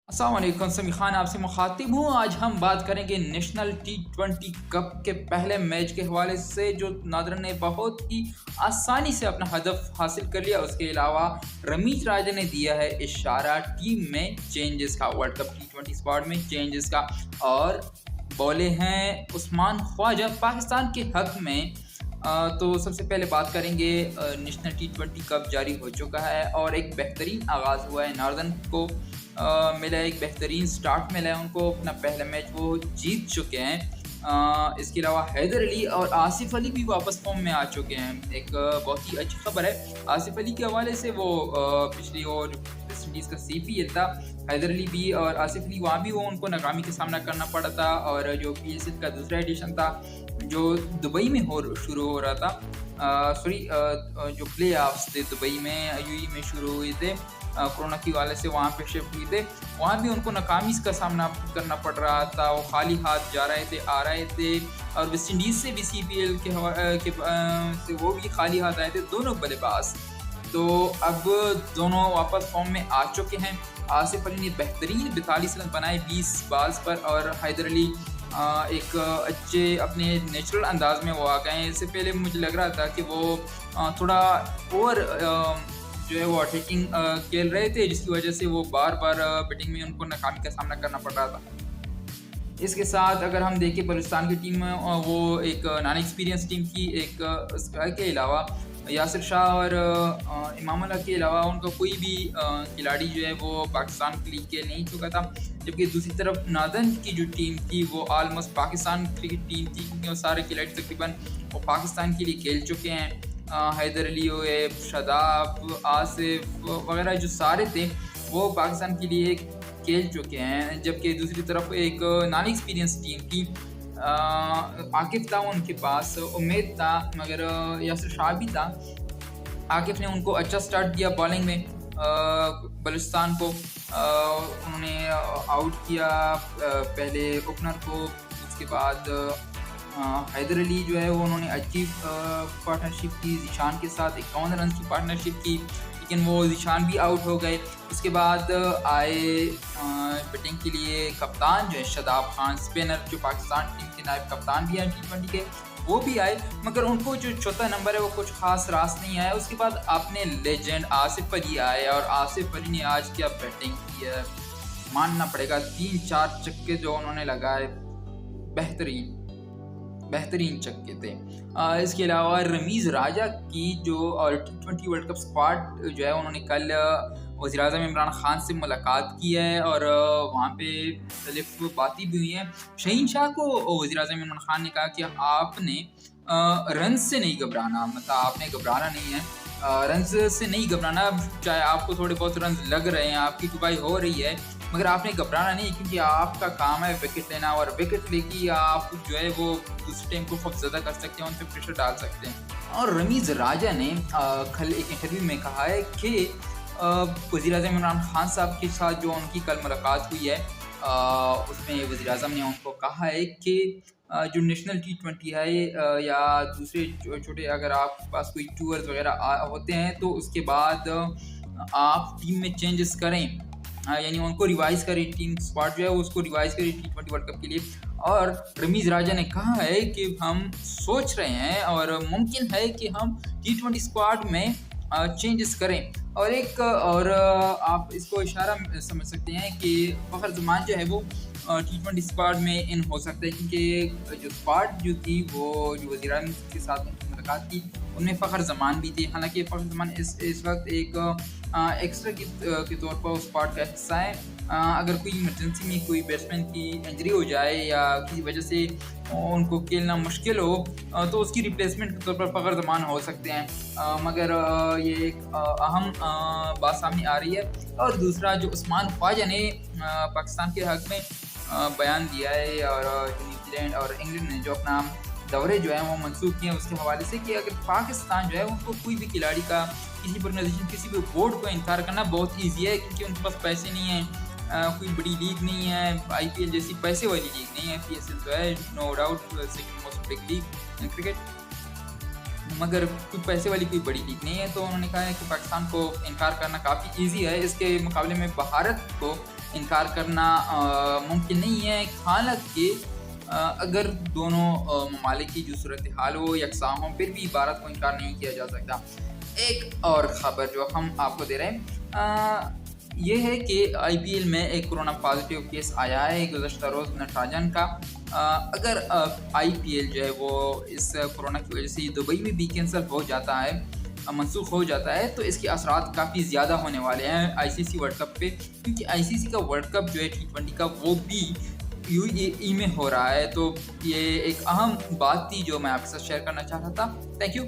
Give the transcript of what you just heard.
अस्सलाम वालेकुम, समी खान आपसे मुखातिब हूँ। आज हम बात करेंगे नेशनल टी20 कप के पहले मैच के हवाले से, जो नादरन ने बहुत ही आसानी से अपना हदफ हासिल कर लिया। उसके अलावा रमीज राजा ने दिया है इशारा टीम में चेंजेस का, वर्ल्ड कप टी20 स्क्वाड में चेंजेस का, और बोले हैं उस्मान ख्वाजा पाकिस्तान के हक में। तो सबसे पहले बात करेंगे, नेशनल टी20 कप जारी हो चुका है और एक बेहतरीन आगाज़ हुआ है। नार्दर्न को मिला एक बेहतरीन स्टार्ट मिला है उनको, अपना पहला मैच वो जीत चुके हैं। इसके अलावा हैदर अली और आसिफ अली भी वापस फॉर्म में आ चुके हैं। एक बहुत ही अच्छी खबर है आसिफ अली के हवाले से। वो पिछली और वेस्ट इंडीज़ का CPL था। हैदर अली भी और आसिफ अली, वहाँ भी वो उनको नाकामी का सामना करना पड़ा था। और जो PSL का दूसरा एडिशन था जो दुबई में शुरू हो रहा था, जो प्ले ऑफ्स थे दुबई में, UAE में शुरू हुए थे, कोरोना की वाले से वहाँ पे शिफ्ट हुए थे। वहाँ भी उनको नाकामी का सामना करना पड़ रहा था। वो खाली हाथ जा रहे थे, आ रहे थे। और वेस्ट इंडीज़ से भी CPL से वो भी खाली हाथ आए थे, दोनों बल्लेबाज। तो अब दोनों वापस फॉर्म में आ चुके हैं। आसिफ अली ने बेहतरीन 42 रन बनाए 20 बॉल्स पर, और हैदर अली एक अच्छे अपने नेचुरल अंदाज में वो आ गए हैं। इससे पहले मुझे लग रहा था कि वो थोड़ा ओवर जो है वो अटैकिंग खेल रहे थे, जिसकी वजह से वो बार बार बैटिंग में उनको नाकामी का सामना करना पड़ रहा था। इसके साथ अगर हम देखें बलूचिस्तान की टीम में, वो एक नॉन एक्सपीरियंस टीम थी। के अलावा यासिर शाह और इमाम अल्लाह के अलावा उनका कोई भी खिलाड़ी जो है वो पाकिस्तान के लिए खेल नहीं चुका था। जबकि दूसरी तरफ नादन की जो टीम थी वो ऑलमोस्ट पाकिस्तान क्रिकेट टीम थी, क्योंकि वो सारे खिलाड़ी तकरीबन वो पाकिस्तान के लिए खेल चुके हैं। हैदर अली हुए, शादाब, आसिफ वगैरह जो सारे थे वो पाकिस्तान के लिए खेल चुके हैं। जबकि दूसरी तरफ एक नॉन एक्सपीरियंस टीम थी। आकिफ था उनके पास, उम्मीद था, मगर यासिर शाह भी था। आकिफ ने उनको अच्छा स्टार्ट दिया बॉलिंग में, बलूचिस्तान को उन्होंने आउट किया पहले ओपनर को। उसके बाद हैदर अली जो है वो उन्होंने अच्छी पार्टनरशिप की ज़ीशान के साथ, 51 रन की पार्टनरशिप की, लेकिन वो ज़ीशान भी आउट हो गए। उसके बाद आए बैटिंग के लिए कप्तान जो है शादाब खान, स्पिनर, जो पाकिस्तान टीम के नायब कप्तान भी हैं टी20 के, वो भी आए, मगर उनको जो चौथा नंबर है वो कुछ खास रास नहीं आया। उसके बाद आपने लेजेंड आसिफ अली आए, और आसिफ अली ने आज क्या बैटिंग की है, मानना पड़ेगा। 3-4 छक्के जो उन्होंने लगाए, बेहतरीन छक्के थे। इसके अलावा रमीज राजा की जो टी20 वर्ल्ड कप स्क्वाड जो है, उन्होंने कल वज़ीर-ए-आज़म इमरान खान से मुलाकात की है और वहाँ पे मुख्तलिफ बातें भी हुई हैं। शहीन शाह को वज़ीर-ए-आज़म इमरान खान ने कहा कि आपने रन से नहीं घबराना, मतलब आपने घबराना नहीं है, रन से नहीं घबराना। चाहे आपको थोड़े बहुत रन लग रहे हैं, आपकी कमाई हो रही है, मगर आपने घबराना नहीं, क्योंकि आपका काम है विकेट लेना, और विकेट लेके आप जो है वो दूसरे टीम को खौफज़दा कर सकते हैं, उन पर प्रेशर डाल सकते हैं। और रमीज़ राजा ने कल एक इंटरव्यू में कहा है कि वज़ीर-ए-आज़म इमरान खान साहब के साथ जो उनकी कल मुलाकात हुई है, उसमें वज़ीर-ए-आज़म ने उनको कहा है कि जो नेशनल टी20 है या दूसरे छोटे अगर आपके पास कोई टूर्स वगैरह होते हैं, तो उसके बाद आप टीम में चेंजेस करें, यानी उनको रिवाइज़ करें, टीम स्क्वाड जो है उसको रिवाइज़ करें टी20 वर्ल्ड कप के लिए। और रमीज़ राजा ने कहा है कि हम सोच रहे हैं और मुमकिन है कि हम टी20 स्क्वाड में चेंजेस करें। और आप इसको इशारा समझ सकते हैं कि फ़खर ज़मान जो है वो टी20 स्क्वाड में इन हो सकता है, क्योंकि जो स्क्वाड जो थी वो जो वज़ीर-ए-आज़म के साथ उनकी मुलाकात की, उनमें फ़खर ज़मान भी थे। हालांकि फ़खर ज़मान इस वक्त एक एक्स्ट्रा के तौर पर उस स्क्वाड का हिस्सा है। अगर कोई इमरजेंसी में कोई बैट्समैन की इंजरी हो जाए या किसी वजह से उनको खेलना मुश्किल हो, तो उसकी रिप्लेसमेंट के तौर पर फ़खर ज़मान हो सकते हैं। मगर ये एक अहम बात सामने आ रही है। और दूसरा, जो उस्मान ख्वाजा ने पाकिस्तान के हक़ में बयान दिया है, और न्यूजीलैंड और इंग्लैंड ने जो अपना दौरे जो है वो मंसूख किए हैं, उसके हवाले से कि अगर पाकिस्तान जो है उनको कोई भी खिलाड़ी का किसी ऑर्गेनाइजेशन, किसी भी बोर्ड को इनकार करना बहुत ईजी है, क्योंकि उनके पास पैसे नहीं हैं, कोई बड़ी लीग नहीं है, IPL जैसी पैसे वाली लीग नहीं है। PSL तो है no doubt second most big league in cricket, मगर कोई पैसे वाली कोई बड़ी लीग नहीं है। तो उन्होंने कहा है कि पाकिस्तान को इनकार करना काफ़ी ईजी है। इसके मुकाबले में भारत को इनकार करना मुमकिन नहीं है, हालांकि अगर दोनों ममालिक की जो सूरत हाल हो यकसा हो फिर भी इबारत को इनकार नहीं किया जा सकता। एक और ख़बर जो हम आपको दे रहे हैं ये है कि IPL में एक कोरोना पॉजिटिव केस आया है गुज़श्ता रोज़ नटराजन का। अगर IPL जो है वो इस कोरोना की वजह से दुबई में भी कैंसिल हो जाता है, मनसूख हो जाता है, तो इसके असरात काफ़ी ज़्यादा होने वाले हैं ICC वर्ल्ड कप पे, क्योंकि ICC का वर्ल्ड कप जो है T20 का वो भी UAE में हो रहा है। तो ये एक अहम बात थी जो मैं आपके साथ शेयर करना चाहता था। Thank you.